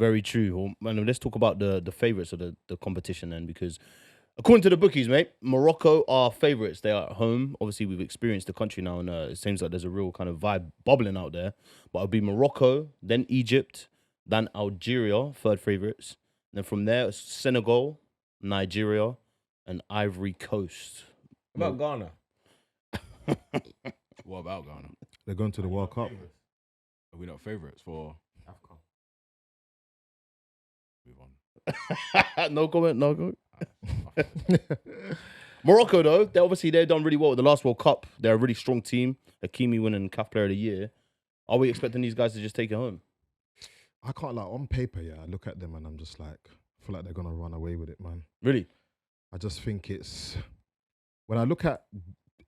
Very true. Well, man, let's talk about the favourites of the competition then, because according to the bookies, mate, Morocco are favourites. They are at home. Obviously, we've experienced the country now, and it seems like there's a real kind of vibe bubbling out there. But it'll be Morocco, then Egypt, then Algeria, third favourites. Then from there, it's Senegal, Nigeria, and Ivory Coast. What about Ghana? What about Ghana? They're going to the World Cup. Are we not favourites for AFCON. move on? No comment, no comment. Morocco, though, they've done really well at the last World Cup. They're a really strong team. Hakimi winning CAF Player of the Year. Are we expecting these guys to just take it home? I can't, like, on paper, yeah, I look at them and I'm just like, I feel like they're going to run away with it, man. Really? I just think when I look at,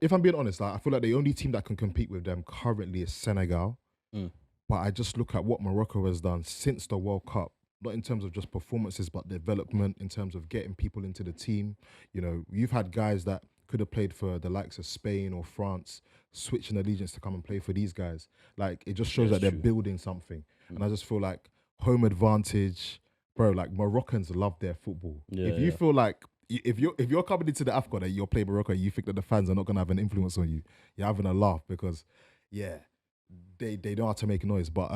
if I'm being honest, like, I feel like the only team that can compete with them currently is Senegal. But I just look at what Morocco has done since the World Cup, not in terms of just performances, but development, in terms of getting people into the team. You know, you've had guys that could have played for the likes of Spain or France, switching allegiance to come and play for these guys. Like, it just shows that they're building something. And I just feel like home advantage, bro, like Moroccans love their football. If you feel like, if you're coming into the AFCON and you're playing Morocco, you think that the fans are not going to have an influence on you, you're having a laugh because, yeah, they know how to make noise. But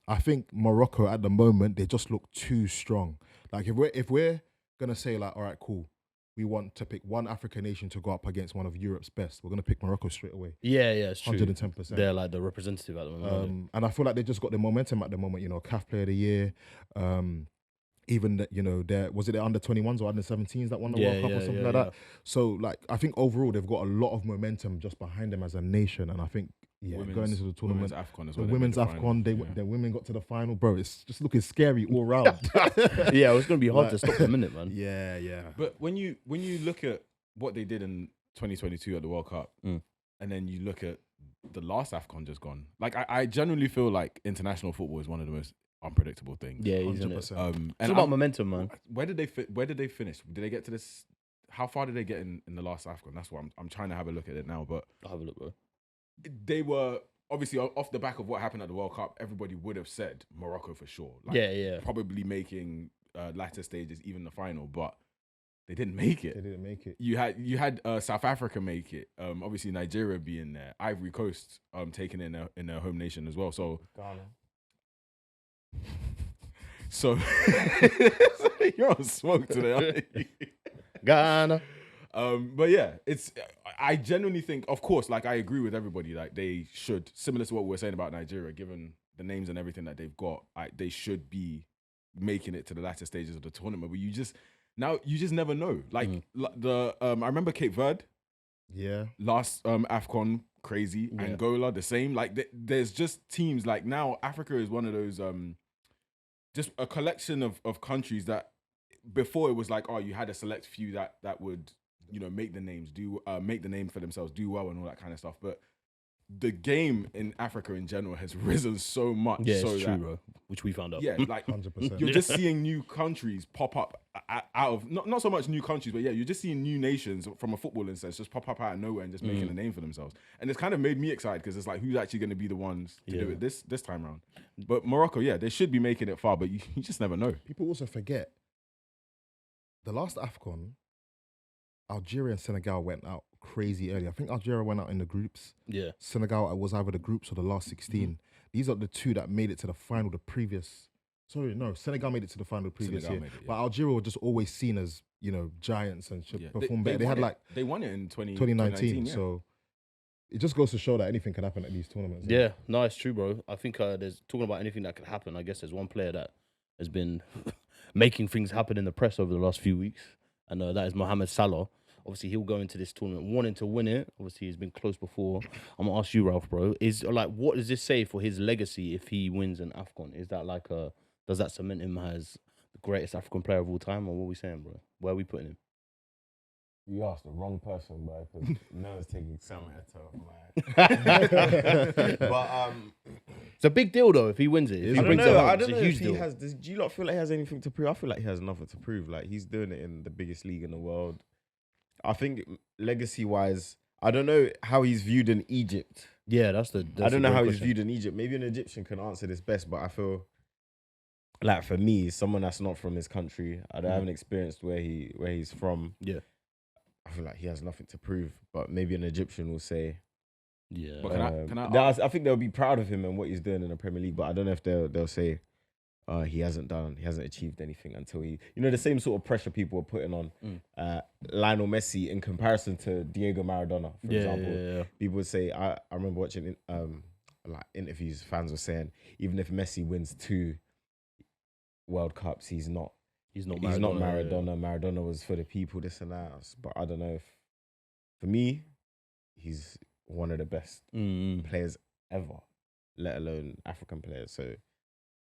I think Morocco at the moment, they just look too strong. Like, if we're going to say, like, all right, cool, we want to pick one African nation to go up against one of Europe's best, we're going to pick Morocco straight away. Yeah, it's true. 110%. They're like the representative at the moment. And I feel like they just got the momentum at the moment, you know, CAF Player of the Year. Even that, you know, was it the under 21s or under 17s that won the World Cup or something like that? So, like, I think overall they've got a lot of momentum just behind them as a nation. And I think, going into the tournament, women's AFCON as the well. women's AFCON, the women got to the final, bro. It's just looking scary all round. Yeah, it's going to be hard to stop them, innit, man? Yeah. But when you look at what they did in 2022 at the World Cup, and then you look at the last AFCON just gone, like, I genuinely feel like international football is one of the most unpredictable things. Yeah, 100%. It's all about momentum, man. Where did they finish? Did they get to this? How far did they get in the last AFCON? That's what I'm trying to have a look at it now. But I'll have a look, bro. They were obviously off the back of what happened at the World Cup. Everybody would have said Morocco for sure. Like, yeah. Probably making latter stages, even the final, but they didn't make it. They didn't make it. You had South Africa make it. Obviously Nigeria being there, Ivory Coast taking in their home nation as well. So Ghana. So you're on smoke today, aren't you? Ghana. But yeah, I genuinely think, of course, like, I agree with everybody, like, they should, similar to what we were saying about Nigeria, given the names and everything that they've got, they should be making it to the latter stages of the tournament. But you just never know. Like, I remember Cape Verde. Yeah. Last AFCON, crazy. Yeah. Angola, the same. Like, there's just teams, like, now Africa is one of those, just a collection of countries that before it was like, oh, you had a select few that would, you know, make the name for themselves, do well and all that kind of stuff. But the game in Africa in general has risen so much. Yeah, so it's true, bro. Which we found out. Yeah, like 100%. You're just seeing new countries pop up out of, not so much new countries, but yeah, you're just seeing new nations from a footballing sense just pop up out of nowhere and just making a name for themselves. And it's kind of made me excited because it's like, who's actually going to be the ones to do it this time around? But Morocco, yeah, they should be making it far, but you just never know. People also forget the last AFCON, Algeria and Senegal went out crazy early. I think Algeria went out in the groups. Yeah. Senegal was either the groups or the last 16. These are the two that made it to the final the previous. Sorry, no, Senegal made it to the final the previous year. But Algeria were just always seen as, you know, giants and should perform better. They had they won it in 2019. So it just goes to show that anything can happen at these tournaments. Yeah, no, it's true, bro. I think there's talking about anything that could happen. I guess there's one player that has been making things happen in the press over the last few weeks, and that is Mohamed Salah. Obviously, he'll go into this tournament wanting to win it. Obviously, he's been close before. I'm gonna ask you, Ralph, bro. What does this say for his legacy if he wins an AFCON? Is that like does that cement him as the greatest African player of all time, or what are we saying, bro? Where are we putting him? You asked the wrong person, bro, because no one's taking somewhere to But it's a big deal though if he wins it. I don't know if he has. Do you not feel like he has anything to prove? I feel like he has nothing to prove. Like, he's doing it in the biggest league in the world. I think legacy-wise, I don't know how he's viewed in Egypt. Yeah, that's I don't know how he's viewed in Egypt. Maybe an Egyptian can answer this best, but I feel like for me, someone that's not from his country, I haven't experienced where he's from. Yeah. I feel like he has nothing to prove, but maybe an Egyptian will say, yeah. But I think they'll be proud of him and what he's doing in the Premier League, but I don't know if they'll say he hasn't achieved anything until the same sort of pressure people were putting on Lionel Messi in comparison to Diego Maradona, for example. Yeah. People would say, I remember watching like interviews, fans were saying, even if Messi wins 2 World Cups, he's not Maradona. Maradona was for the people, this and that. But I don't know if, for me, he's one of the best players ever, let alone African players. So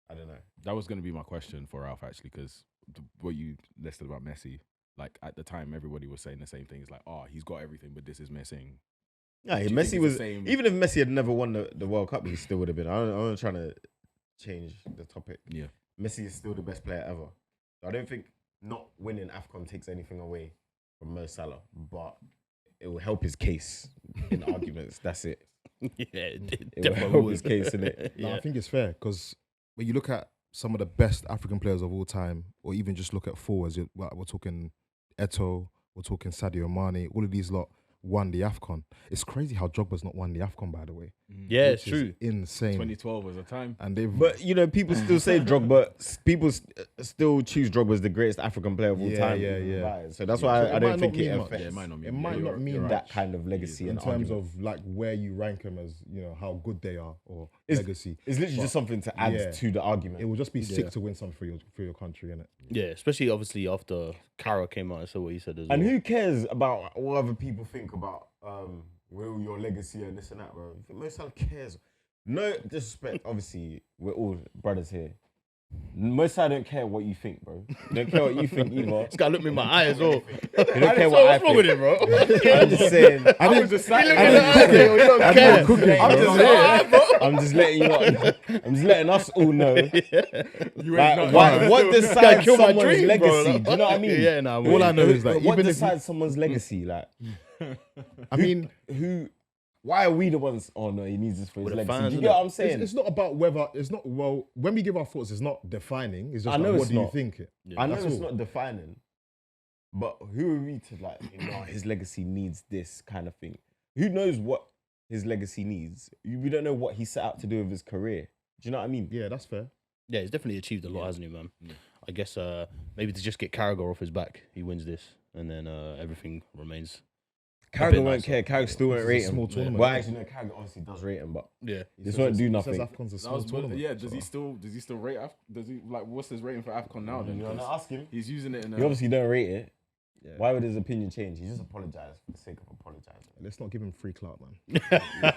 I don't know. That was going to be my question for Ralph, actually, because what you listed about Messi, like at the time, everybody was saying the same thing. It's like, he's got everything, but this is missing. Yeah, Messi was, even if Messi had never won the World Cup, he still would have been. I'm not trying to change the topic. Yeah. Messi is still the best player ever. So I don't think not winning AFCON takes anything away from Mo Salah, but it will help his case in arguments. That's it. Yeah, it will help his case, innit? No, I think it's fair because when you look at some of the best African players of all time, or even just look at forwards, we're talking Eto'o, we're talking Sadio Mane, all of these lot won the AFCON. It's crazy how Drogba's not won the AFCON, by the way. Yeah, it's true. Insane. 2012 was a time. And but people still say Drogba. People still choose Drogba as the greatest African player of all time. Yeah. So that's why I don't think it affects. Yeah, it might not mean. It might not mean that kind of legacy in terms of like where you rank them as, how good they are or legacy. It's literally just something to add to the argument. It will just be sick to win something for your country, innit? Yeah, especially obviously after Cara came out and said what he said as well. And who cares about what other people think about your legacy and this and that, bro? Mo Salah cares. No disrespect, obviously, we're all brothers here. Mo Salah don't care what you think, bro. Don't care what you think either. This guy looked me in my eye as well. He don't care what I think. What's wrong with him, bro? I'm just saying. I was just I'm just letting you know. I'm just letting us all know. You ain't what decides someone's dream, legacy? Bro. Do you know what I mean? Yeah, nah. All I know is that what even decides someone's legacy? Like, I mean, who? Why are we the ones? Oh no, he needs this for his With the legacy. fans, Do you get what I'm saying? it's not about whether it's not. Well, when we give our thoughts, it's not defining. It's just I know like, what it's do you not. think? I know That's it's all. not defining, but who are we to his legacy needs this kind of thing? Who knows what his legacy needs? We don't know what he set out to do with his career. Do you know what I mean? Yeah, that's fair. Yeah, he's definitely achieved a lot, hasn't he, man? Yeah. I guess maybe to just get Carragher off his back, he wins this, and then everything remains. Carragher won't care. Carragher still won't rate him. Small tournament. Well, actually, no, Carragher obviously does rate him, but this won't do He nothing. says AFCON's a small tournament. Yeah, does he still rate? Does he what's his rating for AFCON now? Then You want to ask him? he's using it in. He obviously don't rate it. Yeah. Why would his opinion change? He just apologized for the sake of apologizing. Let's not give him free clout, man.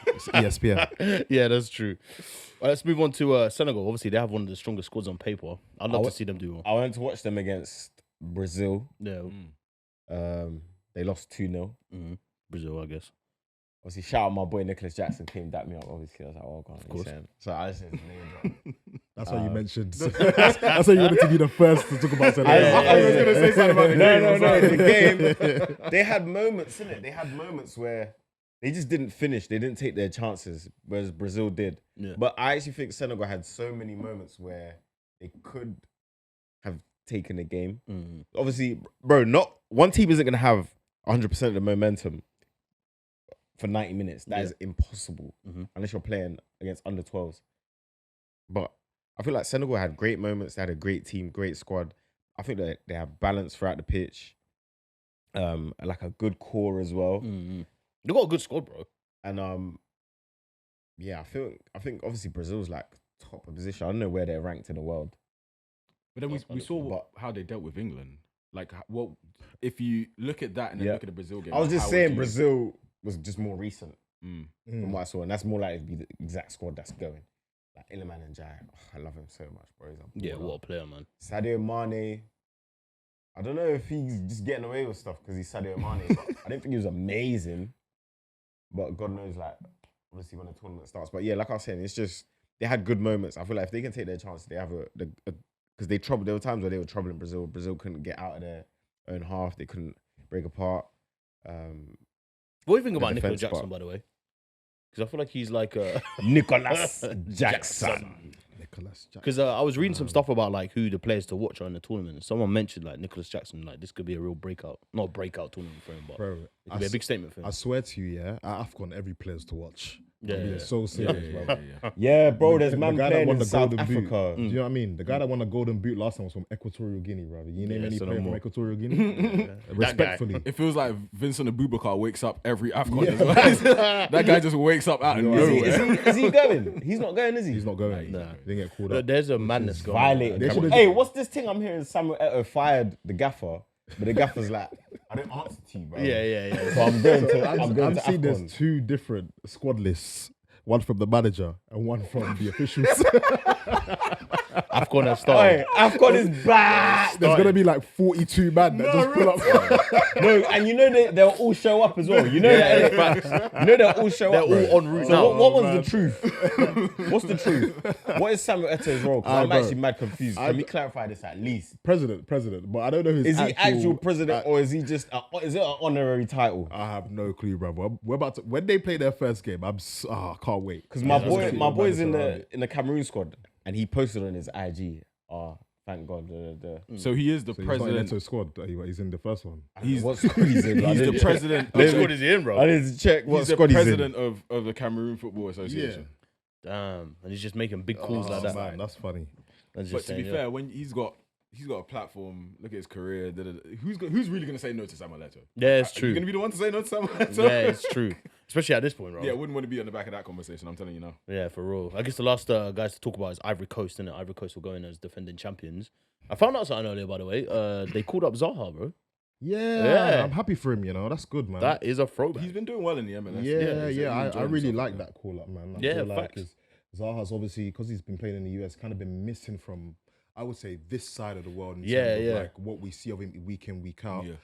It's ESPN. Yeah, that's true. Well, let's move on to Senegal. Obviously, they have one of the strongest squads on paper. I'd love to see them do well. I went to watch them against Brazil. Yeah. They lost 2-0. Brazil, I guess. Obviously, shout out my boy Nicholas Jackson came dapped me up. Obviously, I was like, oh god, of course. So I just said his name drop. That's why you mentioned. That's why you wanted to be the first to talk about Senegal. I was gonna say something about the game. No, the game. They had moments, innit? They had moments where they just didn't finish. They didn't take their chances, whereas Brazil did. Yeah. But I actually think Senegal had so many moments where they could have taken the game. Obviously, bro, not one team isn't gonna have 100% of the momentum for 90 minutes. That is impossible unless you're playing against under 12s. But I feel like Senegal had great moments. They had a great team, great squad. I think that they have balance throughout the pitch. Like a good core as well. They've got a good squad, bro. And yeah, I think obviously Brazil's like top position. I don't know where they're ranked in the world. But then we saw how they dealt with England. Like, what if you look at that and then look at the Brazil game? I was just saying Brazil was just more recent from what I saw, and that's more likely to be the exact squad that's going. Like Iliman and Jai, I love him so much, bro. What a player, man. Sadio Mane, I don't know if he's just getting away with stuff because he's Sadio Mane. I didn't think he was amazing, but God knows, like, obviously when the tournament starts. But yeah, like I was saying, it's just they had good moments. I feel like if they can take their chance, they have because there were times where they were troubling Brazil. Brazil couldn't get out of their own half. They couldn't break apart. What do you think about Nicholas Jackson, by the way? Because I feel like he's like Nicholas Jackson. Nicholas Jackson. Because I was reading some stuff about like who the players to watch are in the tournament. Someone mentioned like Nicholas Jackson. Like this could be a real breakout, not a breakout tournament for him, but Bro, it could be a big statement for him. I swear to you, yeah, at AFCON, every player's to watch. Yeah, I'm being yeah. so serious, bro. Yeah, bro, there's The man guy that playing won in the South Golden Boot. Africa. Do you know what I mean? The guy that won the Golden Boot last time was from Equatorial Guinea, bro. You name Yeah, any so no player from more. Equatorial Guinea? Respectfully. It feels like Vincent Abubakar wakes up every AFCON as well. That guy just wakes up out of nowhere. Is he going? He's not going, is he? He's not going. Nah. He didn't get called up. There's a madness going Violated. They should've- Hey, what's this thing I'm hearing? Samuel Eto'o fired the gaffer, but the gaffer's like, I don't answer to you, bro. Yeah. So I'm going to. I'm seeing AFCON. there's two different squad lists. One from the manager and one from the officials. AFCON has started. Hey, AFCON is back. There's gonna be like 42 man that just pull up. No, and you know they'll all show up as well. You know that. You know they'll all show They're up. bro. all en route So now. what was the truth? What's the truth? What is Samuel Eto'o's role? 'Cause I'm bro. actually mad confused. Can we clarify this at least? President, but I don't know his Is he actual president or is he just? Is it an honorary title? I have no clue, bro. We're about to when they play their first game. I can't wait. Because my Yeah, boy's in around it. the Cameroon squad, and he posted on his IG. Oh, thank God. So he is the So he's not in president. Into squad. He's in the first one. What squad he's in? He's the president. What squad is he in, bro? I need to check what He's the squad he's in. president of the Cameroon Football Association. Damn, and he's just making big calls like that. Man, that's funny. That's But just to be saying, fair, when he's got a platform, look at his career. Who's really gonna say no to Samuel Eto'o? yeah, it's You true. gonna be the one to say no to Samuel Eto'o? Yeah, it's true. Especially at this point, bro. Yeah, I wouldn't want to be on the back of that conversation. I'm telling you now. Yeah, for real. I guess the last guys to talk about is Ivory Coast, and Ivory Coast will go in as defending champions. I found out something earlier, by the way. They called up Zaha, bro. Yeah, Yeah. I'm happy for him. That's good, man. That is a throwback. He's been doing well in the MLS. I really like that call up, man. I Yeah, feel like facts. Zaha's obviously because he's been playing in the US, kind of been missing from, I would say, this side of the world in terms of like what we see of him week in, week out. Yeah.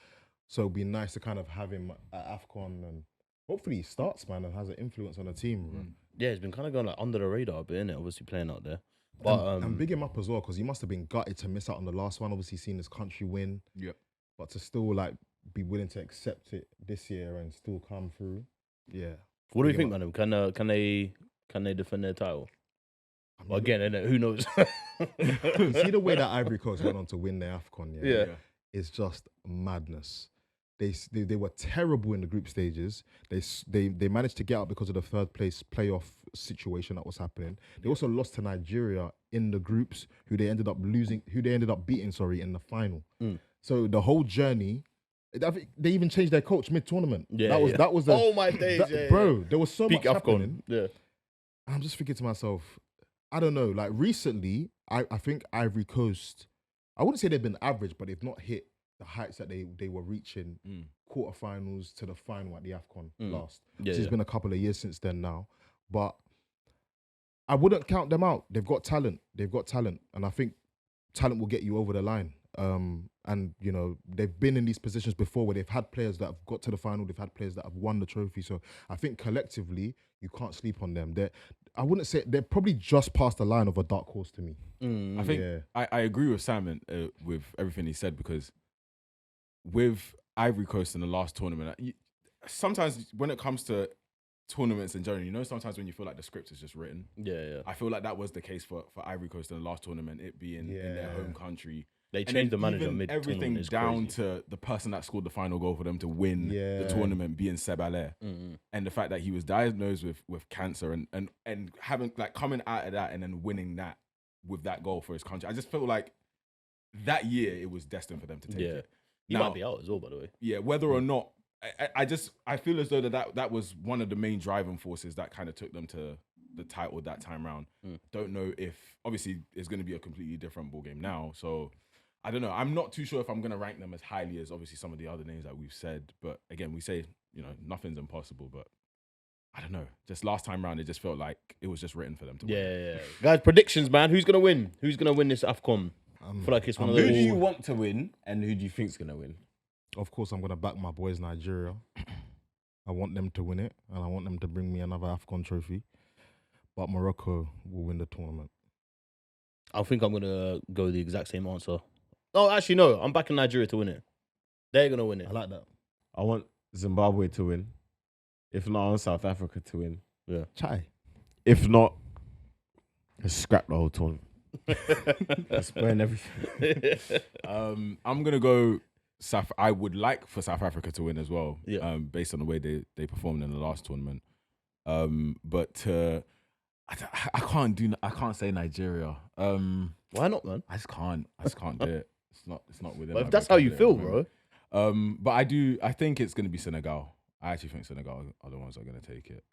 So it'd be nice to kind of have him at AFCON and hopefully he starts, man, and has an influence on the team. Man. Yeah, he's been kind of going like under the radar a bit, innit? Obviously playing out there. But And big him up as well because he must have been gutted to miss out on the last one. Obviously, seeing his country win, Yep. but to still like be willing to accept it this year and still come through. Yeah. what do you big him think, up. man? Can they defend their title? I mean, Well, again, innit? Who knows? see the way that Ivory Coast went on to win their AFCON, Yeah. it's just madness. They were terrible in the group stages. They managed to get out because of the third place playoff situation that was happening. They also lost to Nigeria in the groups, who they ended up beating, in the final. So the whole journey, I think they even changed their coach mid-tournament. Yeah, that was the oh my days, bro. There was so Peak much AFCON. happening. Yeah. I'm just thinking to myself, I don't know. Like recently, I think Ivory Coast, I wouldn't say they've been average, but they've not hit the heights that they were reaching quarterfinals to the final at the AFCON last. Yeah, It's been a couple of years since then now, but I wouldn't count them out. They've got talent, and I think talent will get you over the line. And they've been in these positions before where they've had players that have got to the final, they've had players that have won the trophy. So I think collectively you can't sleep on them. I wouldn't say they're probably just past the line of a dark horse to me. I think I agree with Simon with everything he said, because with Ivory Coast in the last tournament, sometimes when it comes to tournaments in general, sometimes when you feel like the script is just written. Yeah. I feel like that was the case for Ivory Coast in the last tournament, it being in their home country. They And changed the then manager even mid-tournament. everything is down crazy. to the person that scored the final goal for them to win the Yeah. tournament being Seb Allaire. And the fact that he was diagnosed with cancer and having like coming out of that and then winning that with that goal for his country. I just felt like that year it was destined for them to take it. He might be out as well, by the way. Yeah, whether or not, I feel as though that was one of the main driving forces that kind of took them to the title that time round. Don't know if, obviously, it's going to be a completely different ball game now. So, I don't know. I'm not too sure if I'm going to rank them as highly as, obviously, some of the other names that we've said. But, again, we say, nothing's impossible. But, I don't know. Just last time round, it just felt like it was just written for them to win. Yeah. Guys, predictions, man. Who's going to win? Who's going to win this AFCON? I feel like it's one of Who those. do you want to win, and who do you think's gonna win? Of course, I'm gonna back my boys Nigeria. I want them to win it, and I want them to bring me another AFCON trophy. But Morocco will win the tournament. I think I'm going to go the exact same answer. Oh, actually, no. I'm backing Nigeria to win it. They're going to win it. I like that. I want Zimbabwe to win. If not, I want South Africa to win. Yeah. Chai. If not, Let's scrap the whole tournament. Let's burn everything. I'm gonna go. I would like for South Africa to win as well. Yeah. Based on the way they performed in the last tournament. But I can't say Nigeria. Why not, man? I just can't do it. It's not within. But my if that's how you feel, vocabulary, bro. but I think it's gonna be Senegal. I actually think Senegal are the ones that are gonna take it.